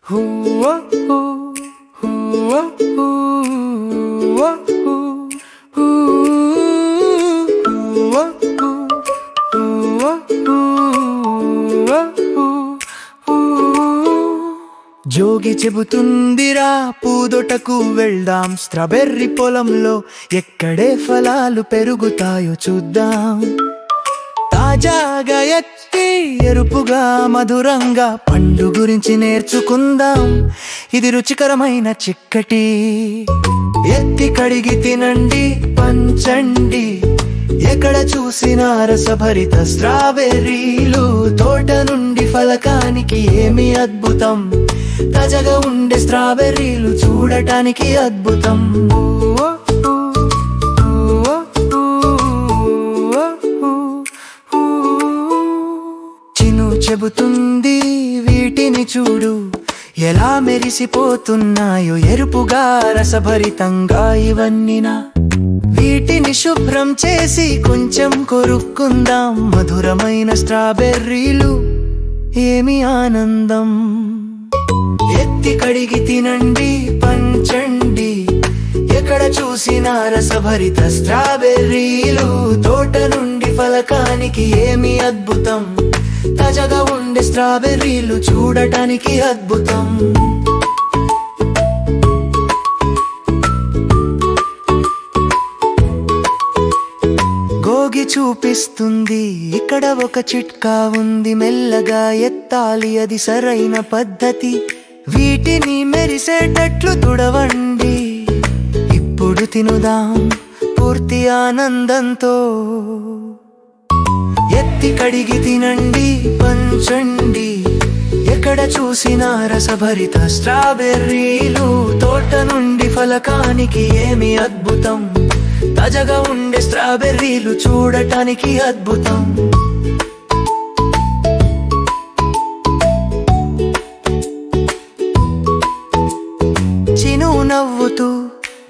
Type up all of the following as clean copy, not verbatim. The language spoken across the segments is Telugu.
జోగి చెబుతుందిరా పూదోటకు వెళ్దాం, స్ట్రాబెర్రీ పొలంలో ఎక్కడే ఫలాలు పెరుగుతాయో చూద్దాం. తాజాగా ఎత్తి ఎరుపుగా మధురంగా పండు గురించి నేర్చుకుందాం. ఇది రుచికరమైన చిక్కటి, ఎత్తి కడిగి తినండి పంచండి. ఎక్కడ చూసినా రసభరిత స్ట్రాబెర్రీలు, తోట నుండి ఫలకానికి ఏమి అద్భుతం. తాజాగా ఉండే స్ట్రాబెర్రీలు చూడటానికి అద్భుతం. చిను చెబుతుంది వీటిని చూడు, ఎలా మెరిసిపోతున్నాయో ఎరుపుగా రసభరితంగా. ఇవన్నీనా వీటిని శుభ్రం చేసి కొంచెం కొరుక్కుందాం. మధురమైన స్ట్రాబెర్రీలు ఏమి ఆనందం. ఎత్తి కడిగి తినండి పంచండి. ఎక్కడ చూసినా రసభరిత స్ట్రాబెర్రీలు, తోట నుండి ఫలకానికి ఏమి అద్భుతం. తాజాగా ఉండే స్ట్రాబెర్రీలు చూడటానికి అద్భుతం. గోగి చూపిస్తుంది ఇక్కడ ఒక చిట్కా ఉంది. మెల్లగా ఎత్తాలి, అది సరైన పద్ధతి. వీటిని మెరిసేటట్లు తుడవండి. ఇప్పుడు తినుదాం పూర్తి ఆనందంతో. ఎత్తి కడిగి తినండి పంచండి. ఎక్కడ చూసినా రసభరిత స్ట్రాబెర్రీలు, తోట నుండి ఫలకానికి ఏమి అద్భుతం. తాజాగా ఉండే స్ట్రాబెర్రీలు చూడటానికి అద్భుతం. చిను నవ్వుతూ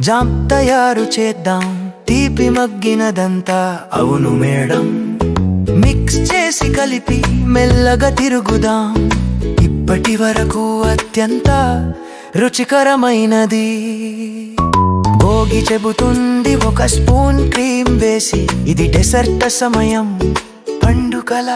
జామ్ తయారు చేద్దాం. తీపి మగ్గినదంతా అవును మేడం. మిక్స్ చేసి కలిపి మెల్లగా తిరుగుదాం. ఇప్పటి వరకు అత్యంత రుచికరమైనది. భోగి చెబుతుంది ఒక స్పూన్ క్రీమ్ వేసి, ఇది డెసర్ట్ సమయం. పండుగల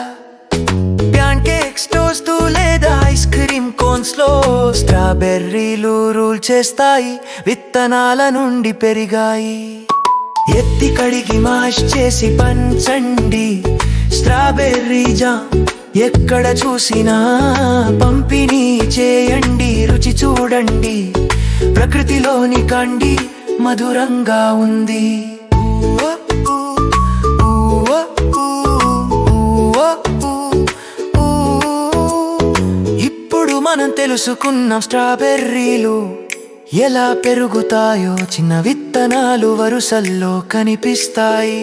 ప్యాన్ కేక్స్, టోస్ట్ లేదా ఐస్ క్రీమ్ కోన్స్ లో స్ట్రాబెర్రీలు రూల్ చేస్తాయి. విత్తనాల నుండి పెరిగాయి. ఎత్తి కడిగి మాష్ చేసి పంచండి. స్ట్రాబెర్రీ జామ్ ఎక్కడ చూసినా పంపిణీ చేయండి. రుచి చూడండి, ప్రకృతిలోని కండి మధురంగా ఉంది. ఇప్పుడు మనం తెలుసుకున్నాం స్ట్రాబెర్రీలు ఎలా పెరుగుతాయో. చిన్న విత్తనాలు వరుసల్లో కనిపిస్తాయి.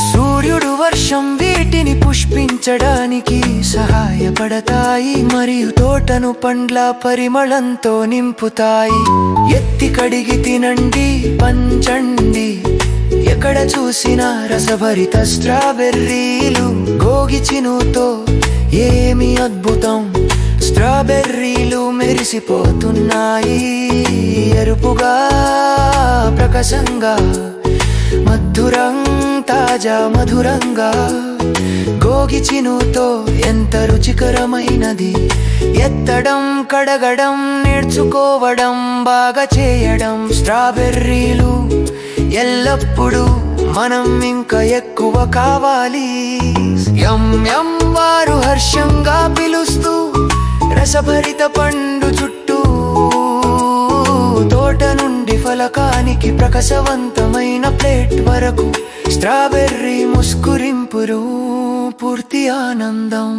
సూర్యుడు వర్షం వీటిని పుష్పించడానికి సహాయపడతాయి. మరియు తోటను పండ్ల పరిమళంతో నింపుతాయి. ఎత్తి కడిగి తినండి పంచండి. ఎక్కడ చూసినా రసభరిత స్ట్రాబెర్రీలు, గోగి చినుతో ఏమి అద్భుతం. స్ట్రాబెర్రీలు మెరిసిపోతున్నాయి ఎరుపుగా ప్రకాశంగా. మధురం తాజా మధురంగా. గోగి చినుతో ఎంత రుచికరమైనది. ఎత్తడం కడగడం నేర్చుకోవడం, బాగా చేయడం. స్ట్రాబెర్రీలు ఎల్లప్పుడూ మనం ఇంకా ఎక్కువ కావాలి. యమ్ యమ్ వారు హర్షంగా పిలుస్తూ రసభరిత పండు చుట్టూ, తోట నుండి ఫలకానికి ప్రకాశవంతమైన ప్లేట్ వరకు. స్ట్రాబెర్రీ ముస్కురింపురు పూర్తి ఆనందం.